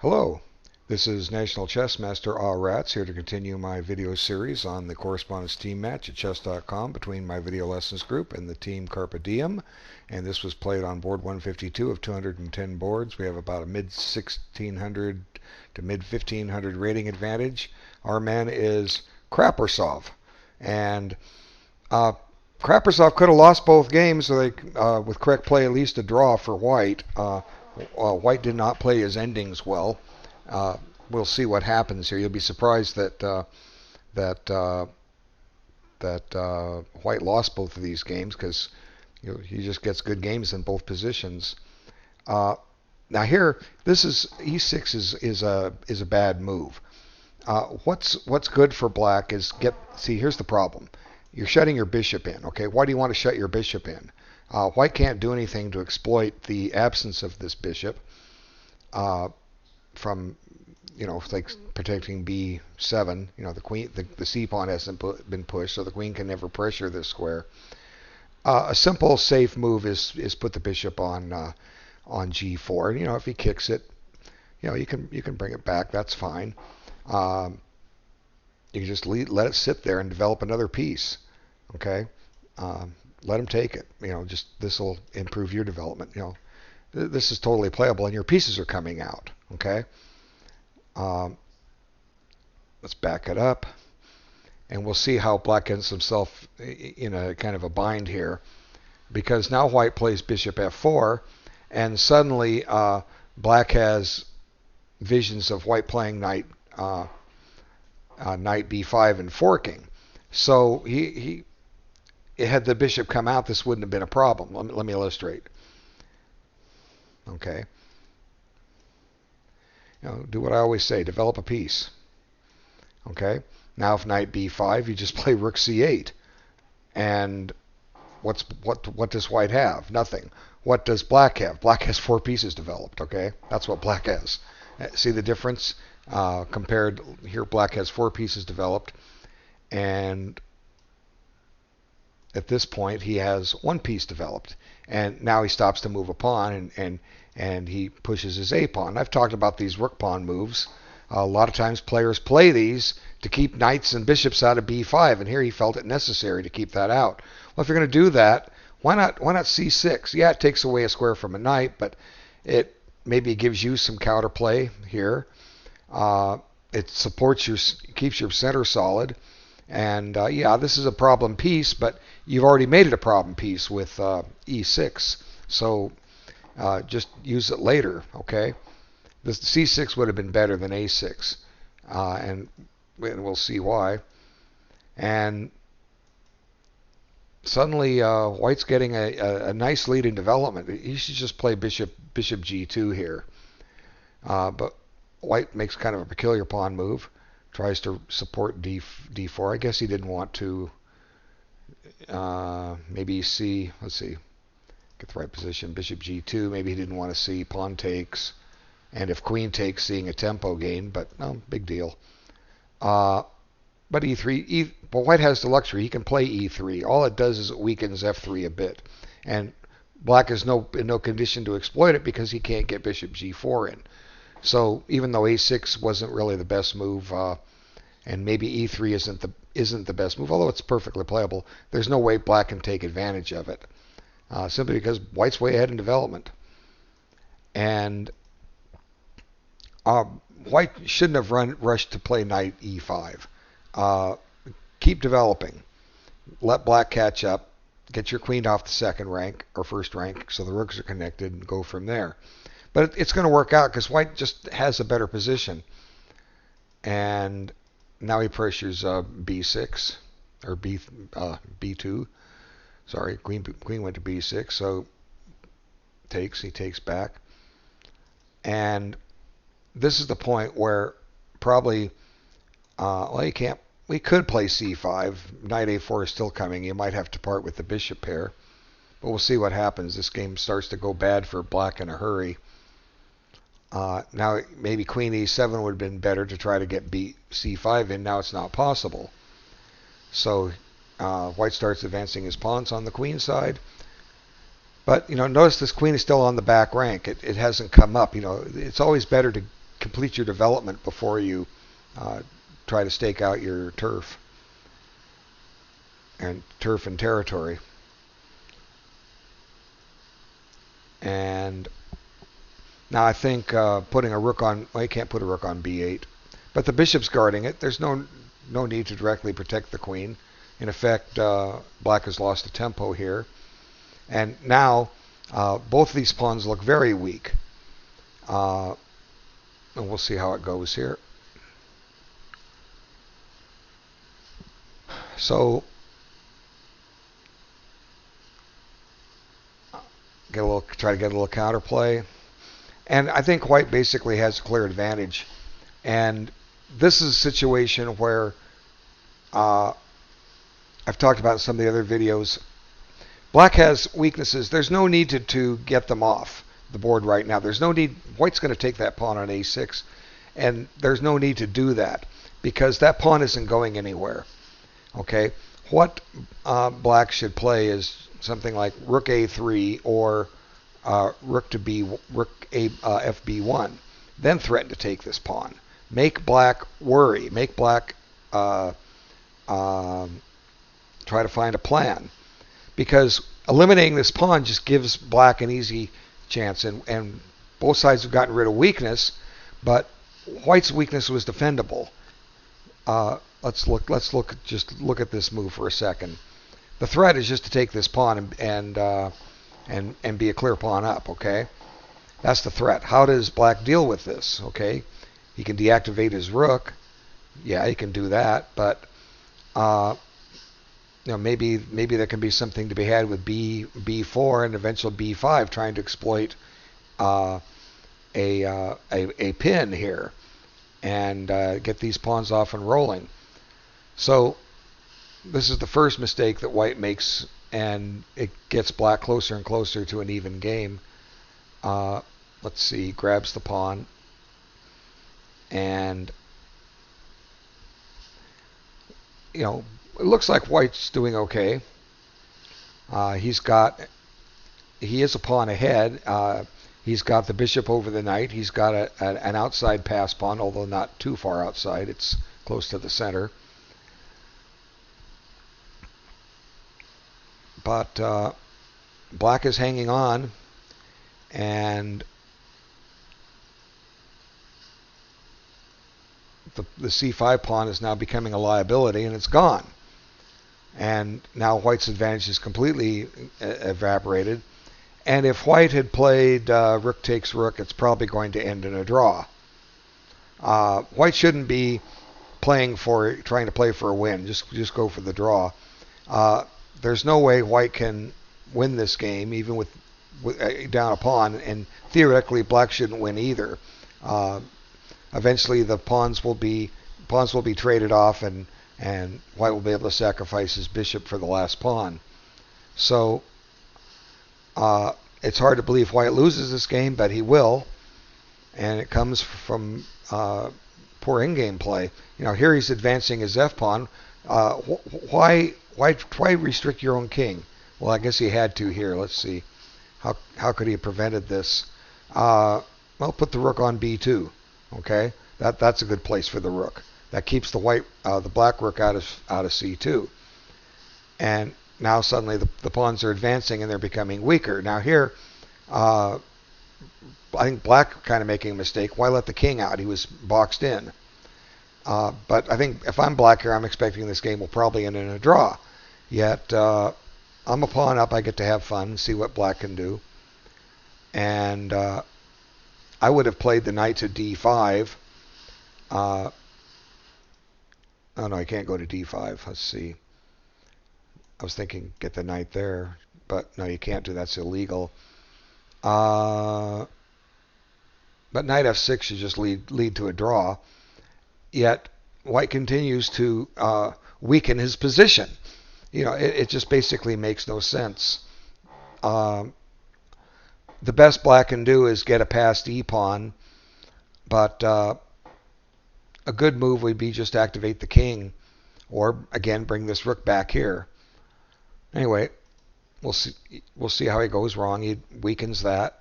Hello, this is National Chess Master Rats here to continue my video series on the correspondence team match at chess.com between my video lessons group and the team CARPE DIEM. And this was played on board 152 of 210 boards. We have about a mid 1600 to mid 1500 rating advantage. Our man is KRAPARSOV, and KRAPARSOV could have lost both games with correct play, at least a draw for White. White did not play his endings well. We'll see what happens here. You'll be surprised that White lost both of these games because he just gets good games in both positions. Now here, this is e6 is a bad move. What's good for Black is see. Here's the problem. You're shutting your bishop in. Okay, why do you want to shut your bishop in? White can't do anything to exploit the absence of this bishop from, like protecting b7. The queen, the c pawn hasn't been pushed, so the queen can never pressure this square. A simple, safe move is put the bishop on g4. And, if he kicks it, you can bring it back. That's fine. You can just let it sit there and develop another piece. Okay. Let him take it. Just this will improve your development. This is totally playable, and your pieces are coming out. Okay. Let's back it up, and we'll see how Black gets himself in a kind of a bind here, because now White plays bishop f4, and suddenly Black has visions of White playing knight b5 and forking. So had the bishop come out, this wouldn't have been a problem. Let me illustrate. Okay. Do what I always say, develop a piece. Okay. Now if knight b5, you just play rook c8. And what does White have? Nothing. What does Black have? Black has 4 pieces developed. Okay. That's what Black has. See the difference? Compared here, Black has 4 pieces developed, and at this point he has 1 piece developed, and now he stops to move a pawn, and he pushes his a pawn. I've talked about these rook pawn moves. A lot of times players play these to keep knights and bishops out of b5, and here he felt it necessary to keep that out. Well, if you're going to do that, why not c6? Yeah, it takes away a square from a knight, but it maybe gives you some counterplay here. It keeps your center solid. And yeah, this is a problem piece, but you've already made it a problem piece with e6. So just use it later, okay? The c6 would have been better than a6, and we'll see why. And suddenly White's getting a nice lead in development. He should just play bishop g2 here. But White makes kind of a peculiar pawn move. Tries to support d4. I guess he didn't want to maybe see, let's see, get the right position, bishop g2. Maybe he didn't want to see pawn takes, and if queen takes, seeing a tempo gain, but no, big deal. But e3, but White has the luxury. He can play e3. All it does is it weakens f3 a bit, and Black is in no condition to exploit it because he can't get bishop g4 in. So even though a6 wasn't really the best move, and maybe e3 isn't the best move, although it's perfectly playable, there's no way Black can take advantage of it, simply because White's way ahead in development. And White shouldn't have rushed to play knight e5. Keep developing. Let Black catch up. Get your queen off the second rank or first rank, so the rooks are connected, and go from there. But it's going to work out because White just has a better position. And now he pressures b6 or b2. Sorry, queen went to b6, so he takes back. And this is the point where probably we could play c5. Knight a4 is still coming. You might have to part with the bishop pair, but we'll see what happens. This game starts to go bad for Black in a hurry. Now maybe queen e7 would have been better to try to get c5 in. Now it's not possible. So White starts advancing his pawns on the queen side. But notice this queen is still on the back rank. It hasn't come up. It's always better to complete your development before you try to stake out your turf and territory. And now I think putting a rook on, well, you can't put a rook on b8, but the bishop's guarding it. There's no need to directly protect the queen. In effect, black has lost a tempo here. And now both of these pawns look very weak. And we'll see how it goes here. So try to get a little counterplay. And I think white basically has a clear advantage. And this is a situation where I've talked about in some of the other videos. Black has weaknesses. There's no need to get them off the board right now. There's no need. White's going to take that pawn on a6, and there's no need to do that because that pawn isn't going anywhere. Okay, what black should play is something like rook a3 or rook fb1. Then threaten to take this pawn. Make black worry. Make black try to find a plan. Because eliminating this pawn just gives black an easy chance, and both sides have gotten rid of weakness, but white's weakness was defendable. Let's look at this move for a second. The threat is just to take this pawn and be a clear pawn up. Okay, that's the threat. How does black deal with this? Okay, he can deactivate his rook. Yeah, he can do that, but maybe there can be something to be had with b4 and eventual b5, trying to exploit a pin here and get these pawns off and rolling. So this is the first mistake that white makes, and it gets black closer and closer to an even game. Let's see, grabs the pawn, and it looks like white's doing okay. He is a pawn ahead. He's got the bishop over the knight. He's got an outside pass pawn, although not too far outside. It's close to the center. But black is hanging on, and the c5 pawn is now becoming a liability, and it's gone. And now white's advantage is completely evaporated. And if white had played rook takes rook, it's probably going to end in a draw. White shouldn't be trying to play for a win. Just go for the draw. There's no way white can win this game, even with down a pawn. And theoretically, black shouldn't win either. Eventually, the pawns will be traded off, and white will be able to sacrifice his bishop for the last pawn. So it's hard to believe white loses this game, but he will, and it comes from poor in-game play. Here he's advancing his f-pawn. Why restrict your own king? Well, I guess he had to here. Let's see. How could he have prevented this? Well, put the rook on b2. Okay, that's a good place for the rook. That keeps the black rook out of c2. And now suddenly the pawns are advancing and they're becoming weaker. Now here, I think black kind of making a mistake. Why let the king out? He was boxed in. But I think if I'm black here, I'm expecting this game will probably end in a draw. Yet I'm a pawn up. I get to have fun and see what black can do. And I would have played the knight to d5. Oh no, I can't go to d5. Let's see. I was thinking get the knight there, but no, you can't do that. That's illegal. But knight f6 should just lead to a draw. Yet white continues to weaken his position. It just basically makes no sense. The best black can do is get a passed e-pawn, but a good move would be just activate the king, or again bring this rook back here. Anyway, we'll see how he goes wrong. He weakens that.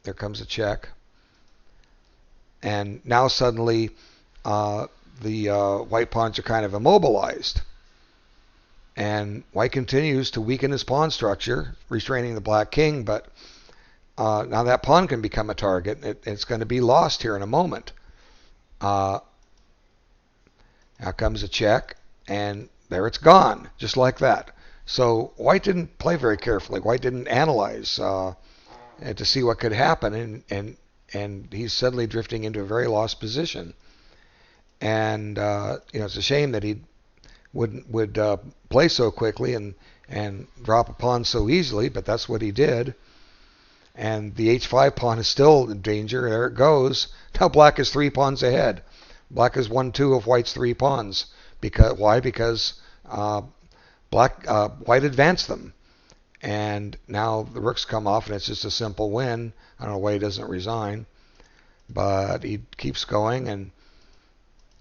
There comes a check. And now suddenly the white pawns are kind of immobilized. And white continues to weaken his pawn structure, restraining the black king, but now that pawn can become a target. It's going to be lost here in a moment. Now comes a check, and there it's gone, just like that. So white didn't play very carefully. White didn't analyze to see what could happen, and he's suddenly drifting into a very lost position. And it's a shame that he would play so quickly and drop a pawn so easily, but that's what he did. And the h5 pawn is still in danger. There it goes. Now black is 3 pawns ahead. Black is 1-2 of white's 3 pawns. Why? Because white advanced them. And now the rooks come off, and it's just a simple win. I don't know why he doesn't resign. But he keeps going, and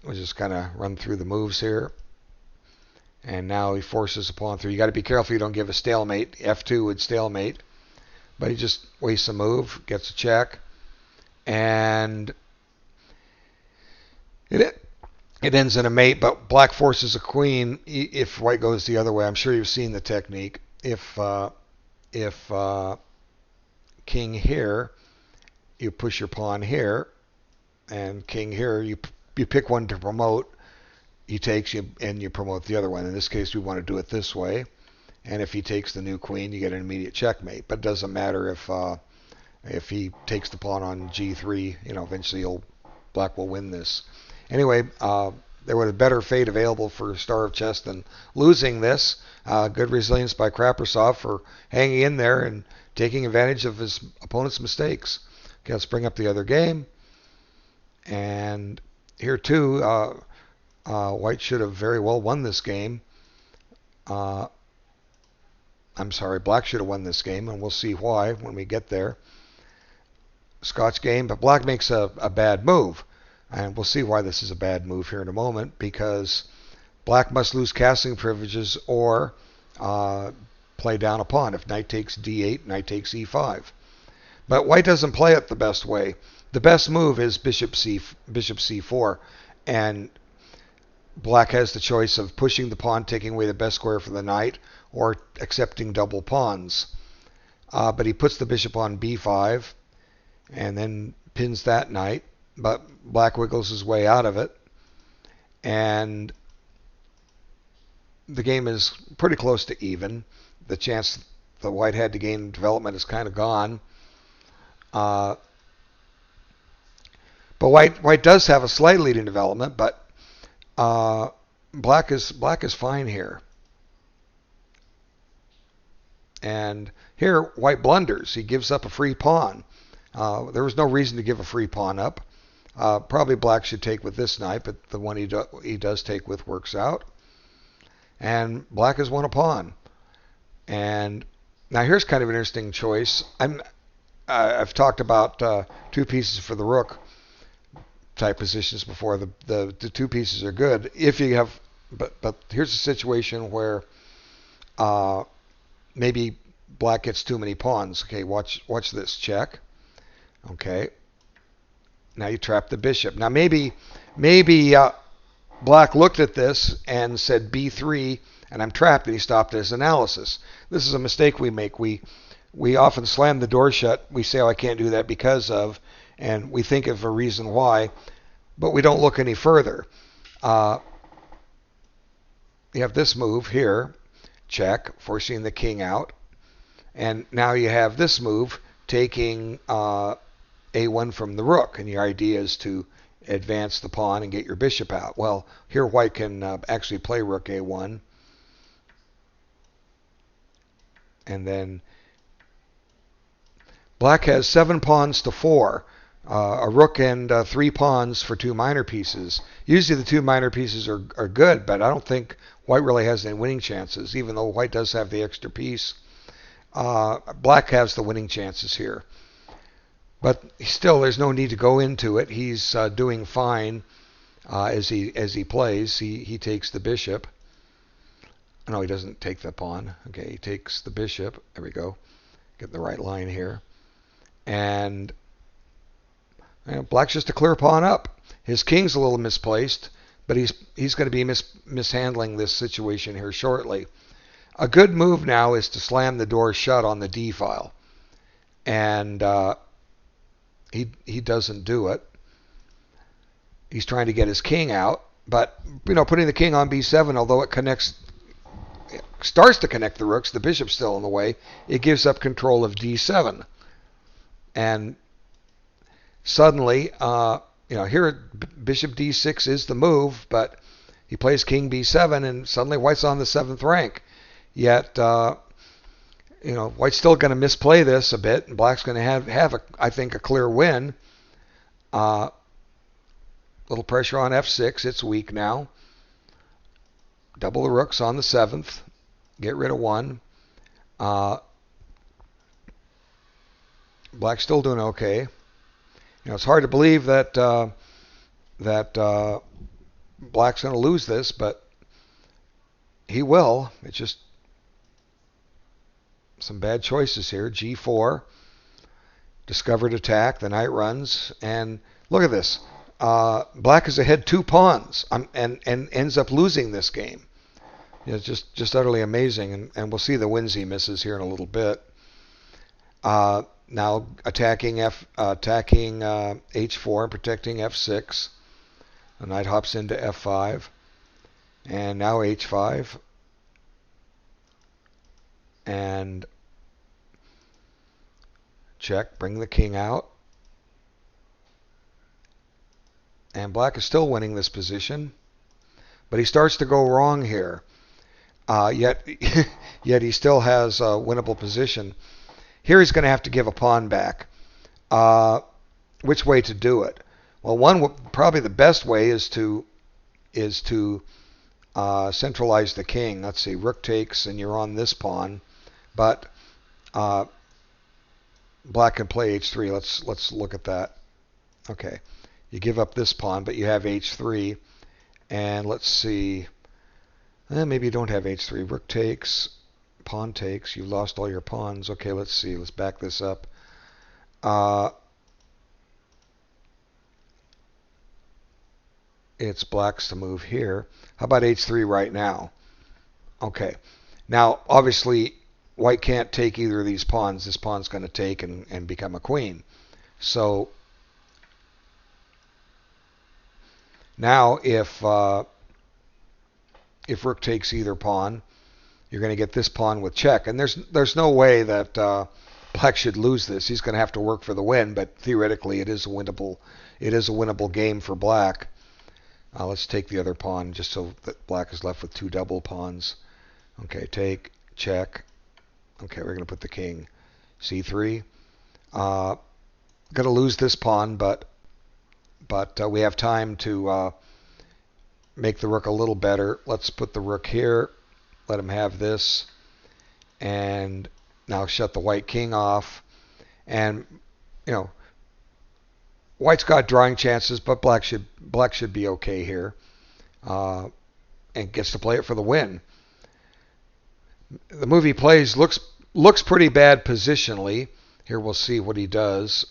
we'll just kind of run through the moves here. And now he forces a pawn through. You got to be careful you don't give a stalemate. F2 would stalemate. But he just wastes a move, gets a check, and it ends in a mate. But black forces a queen if white goes the other way. I'm sure you've seen the technique. If king here, you push your pawn here, and king here, you pick one to promote. He takes you, and you promote the other one. In this case, we want to do it this way. And if he takes the new queen, you get an immediate checkmate. But it doesn't matter if he takes the pawn on g3. Eventually black will win this. Anyway, there was a better fate available for Star of Chess than losing this. Good resilience by KRAPARSOV for hanging in there and taking advantage of his opponent's mistakes. Okay, let's bring up the other game. And here too, white should have very well won this game. I'm sorry, black should have won this game, and we'll see why when we get there. Scotch game, but black makes a bad move. And we'll see why this is a bad move here in a moment, because black must lose castling privileges or play down a pawn. If knight takes d8, knight takes e5. But white doesn't play it the best way. The best move is bishop c4, and black has the choice of pushing the pawn, taking away the best square for the knight, or accepting double pawns. But he puts the bishop on b5 and then pins that knight, but black wiggles his way out of it, and the game is pretty close to even. The chance the white had to gain development is kind of gone. But white does have a slight lead in development, but black is fine here. And here white blunders. He gives up a free pawn. There was no reason to give a free pawn up. Probably black should take with this knight, but the one he does take with works out. And black has won a pawn. And now here's kind of an interesting choice. I've talked about 2 pieces for the rook type positions before. The 2 pieces are good if you have, but here's a situation where maybe black gets too many pawns. Okay, watch this check. Okay, now you trap the bishop. Now maybe black looked at this and said b3, and I'm trapped, and he stopped his analysis. This is a mistake we make. We often slam the door shut. We say, oh, I can't do that because of, and we think of a reason why, but we don't look any further. You have this move here, check, forcing the king out, and now you have this move taking a1 from the rook, and your idea is to advance the pawn and get your bishop out. Well, here white can actually play rook a1, and then black has 7 pawns to 4, a rook and 3 pawns for 2 minor pieces. Usually the 2 minor pieces are good, but I don't think white really has any winning chances, even though white does have the extra piece. Black has the winning chances here. But still, there's no need to go into it. He's doing fine as he plays. He takes the bishop. No, he doesn't take the pawn. Okay, he takes the bishop. There we go. Get the right line here. And Black's just a clear pawn up. His king's a little misplaced, but he's going to be mishandling this situation here shortly. A good move now is to slam the door shut on the D file, and he doesn't do it. He's trying to get his king out, but putting the king on B7, although it starts to connect the rooks, the bishop's still in the way. It gives up control of D7, and suddenly, here bishop D6 is the move, but he plays king B7, and suddenly White's on the 7th rank. Yet, White's still going to misplay this a bit, and Black's going to have I think, a clear win. Little pressure on F6. It's weak now. Double the rooks on the 7th. Get rid of one. Black's still doing okay. It's hard to believe that Black's going to lose this, but he will. It's just some bad choices here. G4. Discovered attack. The knight runs. And look at this. Black is ahead 2 pawns and ends up losing this game. It's just utterly amazing. And we'll see the wins he misses here in a little bit. Now attacking H4 and protecting F6. The knight hops into F5. And now H5. And check, bring the king out. And Black is still winning this position. But he starts to go wrong here. Yet he still has a winnable position. Here he's going to have to give a pawn back. Which way to do it? Well, probably the best way is to centralize the king. Let's see, rook takes, and you're on this pawn, but Black can play H3. Let's look at that. Okay, you give up this pawn, but you have H3, and let's see. Maybe you don't have H3. Rook takes. Pawn takes. You've lost all your pawns. Okay, let's see. Let's back this up. It's Black's to move here. How about H3 right now? Okay. Now, obviously, White can't take either of these pawns. This pawn's going to take and become a queen. So now, if Rook takes either pawn, you're going to get this pawn with check. And there's no way that Black should lose this. He's going to have to work for the win, but theoretically it is a winnable game for Black. Let's take the other pawn just so that Black is left with 2 double pawns. Okay, take, check. Okay, we're going to put the king C3. Going to lose this pawn, but we have time to make the rook a little better. Let's put the rook here. Let him have this. And now shut the white king off. And, White's got drawing chances, but Black should be okay here. And gets to play it for the win. The move he plays looks pretty bad positionally. Here we'll see what he does.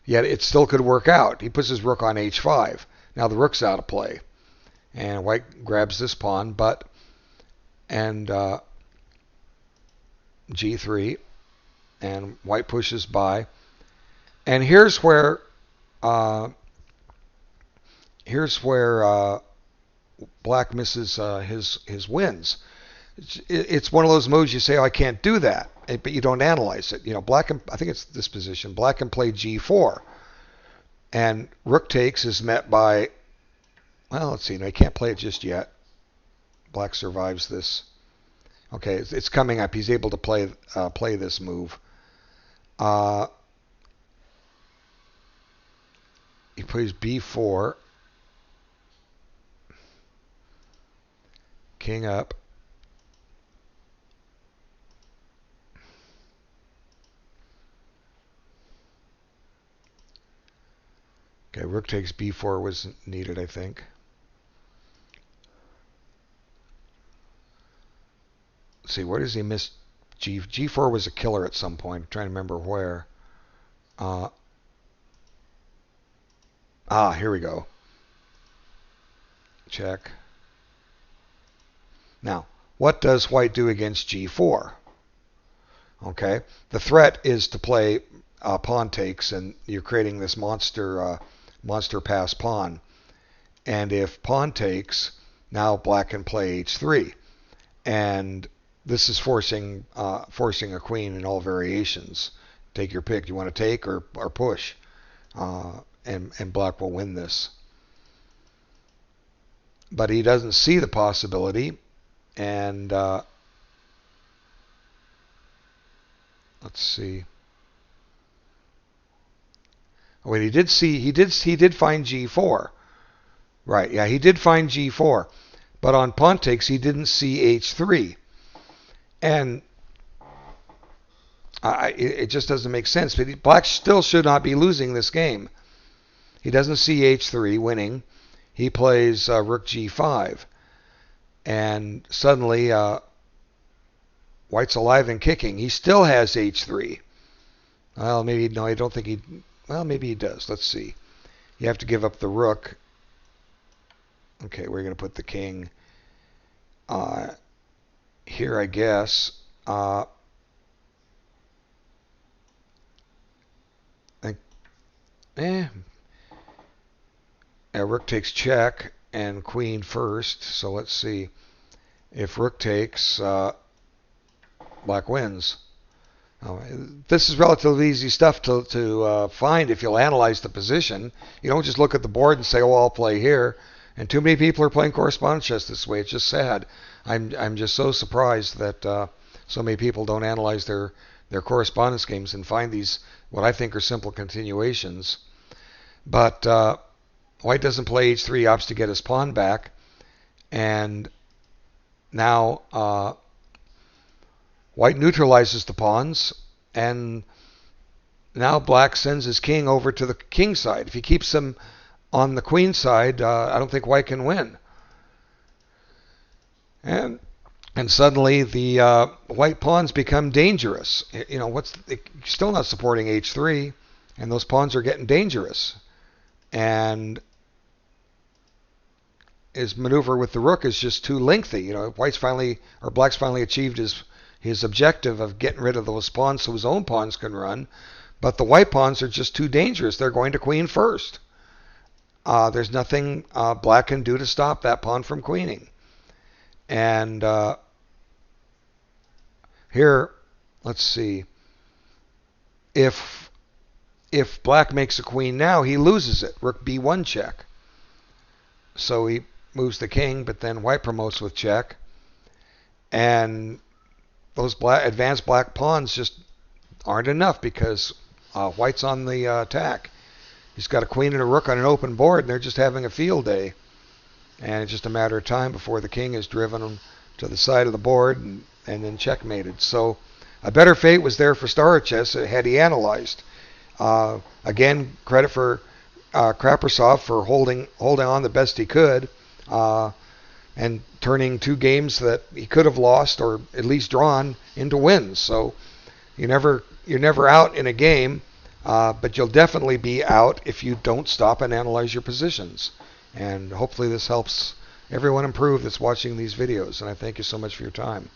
Yet it still could work out. He puts his rook on H5. Now the rook's out of play. And White grabs this pawn, and G3. And White pushes by. And here's where Black misses his wins. It's one of those moves you say, oh, I can't do that, but you don't analyze it. Black I think it's this position. Black can play G4, and rook takes is met by. Well, let's see. No, he can't play it just yet. Black survives this. Okay, it's coming up. He's able to play this move. He plays B4. King up. Okay, rook takes B4 was needed, I think. Let's see, where does he miss G4 was a killer at some point. I'm trying to remember where. Here we go. Check. Now, what does white do against g4? Okay, the threat is to play pawn takes, and you're creating this monster pass pawn. And if pawn takes, now black can play h3, and this is forcing a queen in all variations. Take your pick. You want to take or push, and black will win this. But he doesn't see the possibility, and let's see. Oh, wait, he did find g4. Right, yeah, he did find g4. But on pawn takes, he didn't see h3. And it just doesn't make sense. But black still should not be losing this game. He doesn't see h3 winning. He plays rook g5. And suddenly, white's alive and kicking. He still has h3. Well, maybe, no, I don't think he... Well, maybe he does. Let's see. You have to give up the rook. Okay, we're going to put the king here, I guess. Rook takes check and queen first. So let's see. If rook takes, black wins. This is relatively easy stuff to find if you'll analyze the position. You don't just look at the board and say, oh, I'll play here. And too many people are playing correspondence chess this way. It's just sad. I'm just so surprised that so many people don't analyze their correspondence games and find these, what I think are simple continuations. But white doesn't play h3, opts to get his pawn back. And now white neutralizes the pawns, and now black sends his king over to the king side. If he keeps him on the queen side, I don't think white can win. And suddenly the white pawns become dangerous. You know, still not supporting h3, and those pawns are getting dangerous. And his maneuver with the rook is just too lengthy. You know, black's finally achieved his objective of getting rid of those pawns so his own pawns can run, but the white pawns are just too dangerous. They're going to queen first. There's nothing black can do to stop that pawn from queening. And here, let's see. If black makes a queen now, he loses it. Rook b1 check. So he moves the king, but then white promotes with check. And those advanced black pawns just aren't enough because white's on the attack. He's got a queen and a rook on an open board, and they're just having a field day. And it's just a matter of time before the king is driven to the side of the board and then checkmated. So a better fate was there for StarofChess had he analyzed. Again, credit for KRAPARSOV for holding on the best he could and turning two games that he could have lost or at least drawn into wins. So you're never out in a game, but you'll definitely be out if you don't stop and analyze your positions. And hopefully this helps everyone improve that's watching these videos. And I thank you so much for your time.